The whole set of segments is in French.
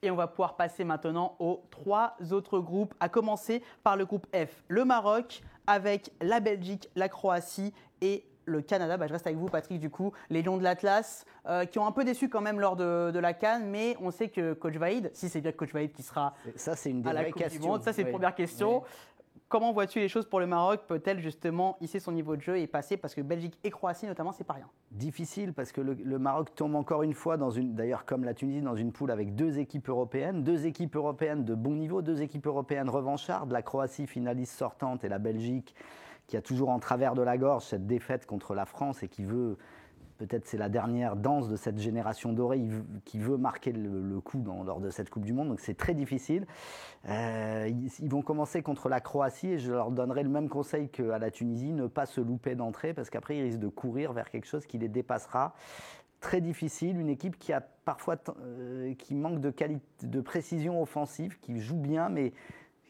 Et on va pouvoir passer maintenant aux 3 autres groupes, à commencer par le groupe F. Le Maroc avec la Belgique, la Croatie et le Canada. Je reste avec vous, Patrick, du coup, les Lions de l'Atlas, qui ont un peu déçu quand même lors de la CAN, mais on sait que Coach Vaïd, si c'est bien Coach Vaïd qui sera ça, c'est une des à la vraies Coupe questions. du Monde, ça c'est une première question. Oui. Comment vois-tu les choses pour le Maroc? Peut-elle justement hisser son niveau de jeu et passer, parce que Belgique et Croatie notamment, c'est pas rien. Difficile parce que le Maroc tombe encore une fois, d'ailleurs comme la Tunisie, dans une poule avec 2 équipes européennes de bon niveau, 2 équipes européennes revanchardes, la Croatie finaliste sortante et la Belgique qui a toujours en travers de la gorge cette défaite contre la France et qui veut, peut-être c'est la dernière danse de cette génération dorée, qui veut marquer le coup lors de cette Coupe du Monde, donc c'est très difficile. Ils vont commencer contre la Croatie et je leur donnerai le même conseil qu'à la Tunisie, ne pas se louper d'entrée parce qu'après ils risquent de courir vers quelque chose qui les dépassera. Très difficile, une équipe qui a parfois qui manque de précision offensive, qui joue bien mais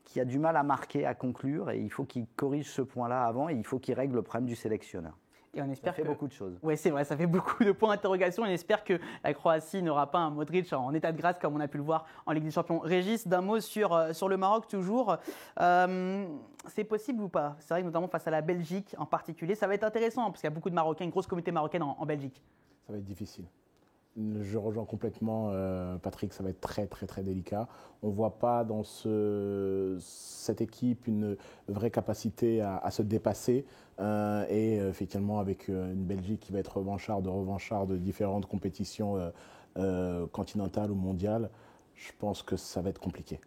qui a du mal à marquer, à conclure, et il faut qu'il corrige ce point-là avant et il faut qu'il règle le problème du sélectionneur. Et on espère ça fait beaucoup de choses. Oui, c'est vrai, ça fait beaucoup de points d'interrogation. On espère que la Croatie n'aura pas un Modric en état de grâce comme on a pu le voir en Ligue des Champions. Régis, d'un mot sur le Maroc toujours. C'est possible ou pas? C'est vrai que notamment face à la Belgique en particulier, ça va être intéressant parce qu'il y a beaucoup de Marocains, une grosse communauté marocaine en Belgique. Ça va être difficile. Je rejoins complètement Patrick, ça va être très très très délicat. On ne voit pas dans cette équipe une vraie capacité à se dépasser et effectivement avec une Belgique qui va être revancharde de différentes compétitions continentales ou mondiales, je pense que ça va être compliqué.